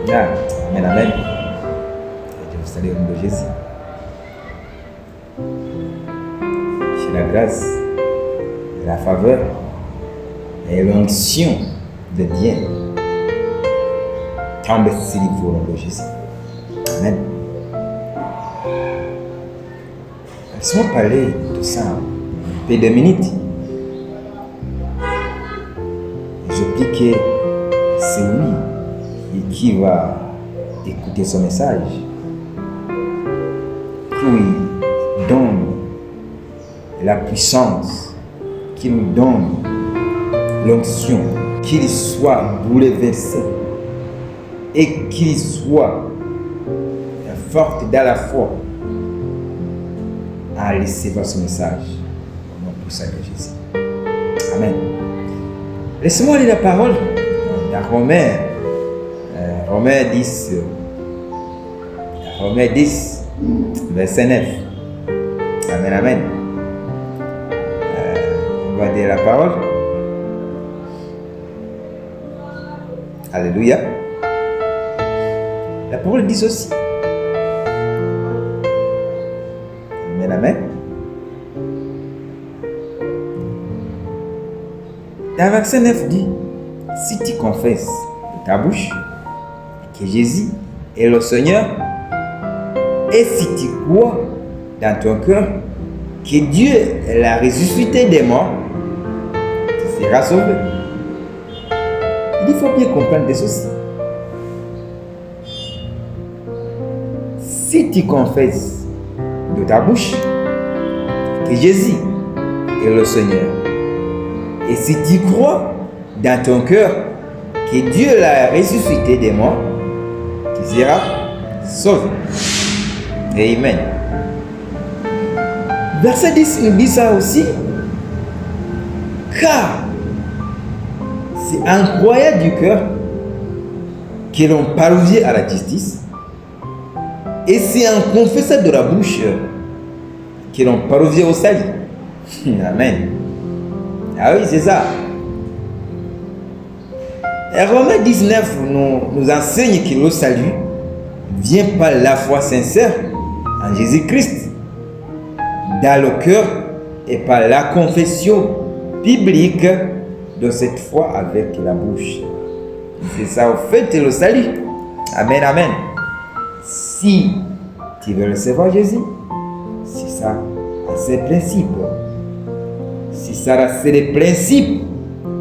Amen, amen. Et Dieu vous salue au nom de Jésus. Que la grâce, la faveur et l'onction de Dieu tombent sur vous au nom de Jésus. Amen. Laisse-moi parler de ça un peu de minutes. Je prie que c'est lui qui va écouter son message, qui lui donne la puissance, qui nous donne l'onction, qu'il soit bouleversé et qu'il soit fort dans la foi à recevoir son message au nom puissant de Jésus. Amen. Laissez-moi lire la parole dans Romains 10, verset 9. Amen, amen. On va dire la parole. Alléluia. La parole dit ceci. Amen, amen. Dans le verset 9 dit, si tu confesses de ta bouche que Jésus est le Seigneur, et si tu crois dans ton cœur que Dieu l'a ressuscité des morts, tu seras sauvé. Il faut bien comprendre ceci. Si tu confesses de ta bouche que Jésus est le Seigneur, et si tu crois dans ton cœur que Dieu l'a ressuscité des morts, tu seras sauvé. Amen. Verset 10 nous dit ça aussi. Car c'est en croyant du cœur que l'on parvient à la justice, et c'est en confessant de la bouche que l'on parvient au salut. Amen. Ah oui, c'est ça. Et Romains 19 nous enseigne que le salut vient par la foi sincère en Jésus-Christ dans le cœur et par la confession biblique de cette foi avec la bouche. C'est ça au fait le salut. Amen, amen. Si tu veux recevoir Jésus, c'est ça, c'est le principe. Si ça, c'est le principe.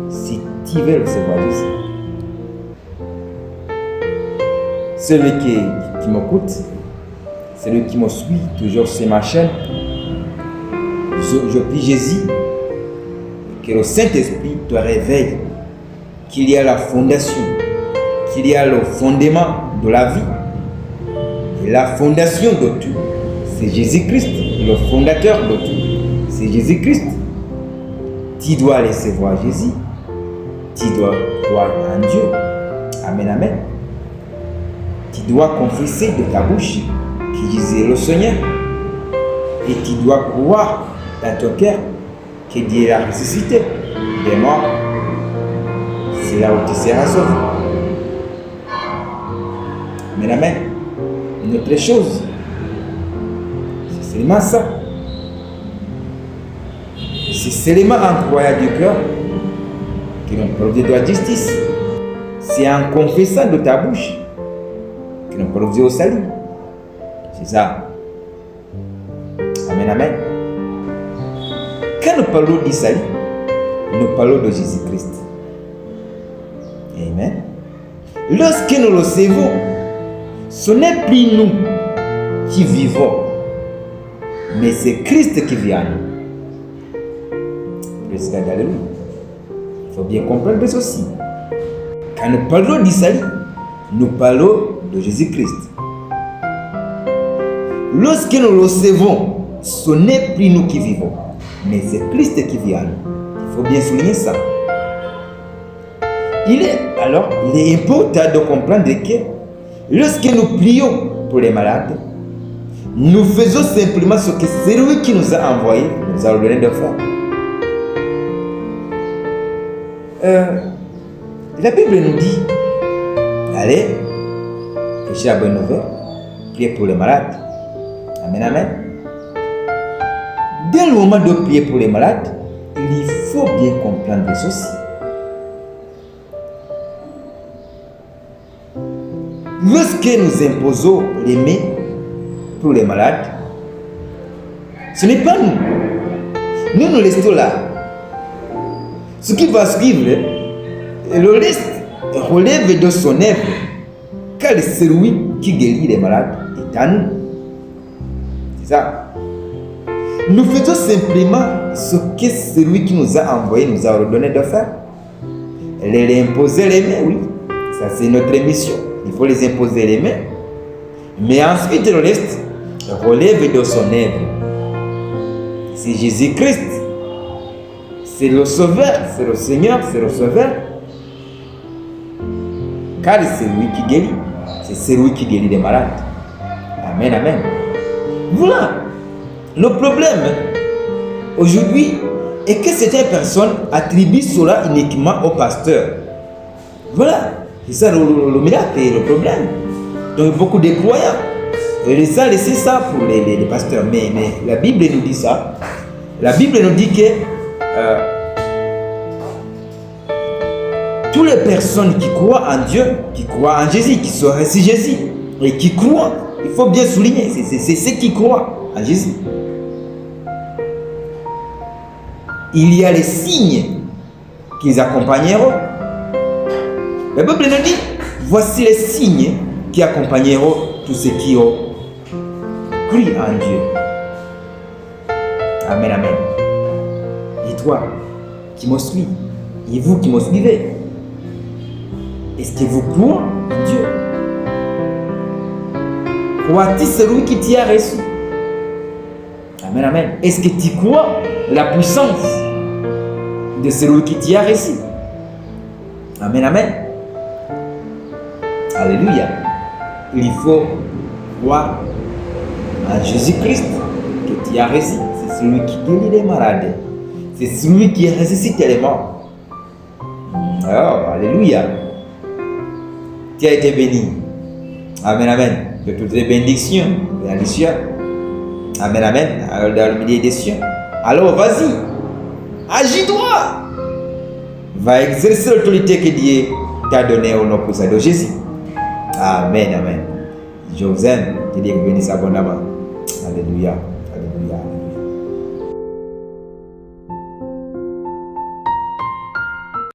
Si tu veux recevoir Jésus. Celui qui m'écoute, celui qui me suit toujours sur ma chaîne, je prie Jésus que le Saint-Esprit te réveille, qu'il y a la fondation, qu'il y a le fondement de la vie. Et la fondation de tout, c'est Jésus-Christ, le fondateur de tout, c'est Jésus-Christ. Tu dois recevoir Jésus, tu dois croire en Dieu. Amen, amen. Tu dois confesser de ta bouche que Jésus est le Seigneur. Et tu dois croire dans ton cœur que Dieu l'a ressuscité des morts. C'est là où tu seras sauvé. Amen, amen. Une autre chose, c'est seulement ça. C'est seulement en croyant du cœur que l'on provient de la justice. C'est en confessant de ta bouche que l'on provient au salut. C'est ça. Amen, amen. Quand nous parlons du salut, nous parlons de Jésus-Christ. Amen. Lorsque nous le recevons, ce n'est plus nous qui vivons, mais c'est Christ qui vit en nous. Praise God, alléluia. Il faut bien comprendre ceci. Quand nous parlons du salut, nous parlons de Jésus-Christ. Lorsque nous le recevons, ce n'est plus nous qui vivons, mais c'est Christ qui vit en nous. Il faut bien souligner ça. Il est important de comprendre que lorsque nous prions pour les malades, nous faisons simplement ce que celui qui nous a envoyé nous a ordonné de faire. La Bible nous dit, allez prêcher la bonne nouvelle, prier pour les malades. Amen, amen. Dès le moment de prier pour les malades, il faut bien comprendre ceci. Lorsque nous imposons les mains pour les malades, ce n'est pas nous. Nous restons là. Ce qui va suivre, le reste relève de son œuvre, car celui qui guérit les malades est à nous. C'est ça. Nous faisons simplement ce que celui qui nous a envoyé nous a ordonné de faire. Les imposer les mains, oui. Ça, c'est notre mission. Il faut les imposer les mains. Mais ensuite, le reste relève de son œuvre. C'est Jésus-Christ. C'est le Sauveur, c'est le Seigneur, c'est le Sauveur. Car c'est lui qui guérit. C'est celui qui guérit les malades. Amen, amen. Voilà. Le problème aujourd'hui est que certaines personnes attribuent cela uniquement au pasteur. Voilà. C'est ça le miracle et le problème. Donc beaucoup de croyants ils ont laissé ça pour les pasteurs. Mais la Bible nous dit ça. La Bible nous dit que toutes les personnes qui croient en Dieu, qui croient en Jésus, qui sont restés Jésus, et qui croient, il faut bien souligner, c'est ceux qui croient en Jésus. Il y a les signes qui les accompagneront. La Bible nous dit, voici les signes qui accompagneront tous ceux qui ont cru en Dieu. Amen, amen. Et toi qui me suis, et vous qui me suivez, est-ce que vous croyez en Dieu? Crois-tu celui qui t'y a reçu? Amen, amen. Est-ce que tu crois la puissance de celui qui t'y a reçu? Amen, amen. Alléluia. Il faut croire en Jésus-Christ que tu as reçu. C'est celui qui guérit les malades. C'est celui qui ressuscite les morts. Oh, alléluia. Tu as été béni. Amen, amen. De toutes les bénédictions. Amen, amen. Dans le milieu des cieux. Alors, vas-y. Agis-toi. Va exercer l'autorité que Dieu t'a donnée au nom puissant de Jésus. Amen, amen. Je vous aime. Que Dieu vous bénisse abondamment. Alléluia.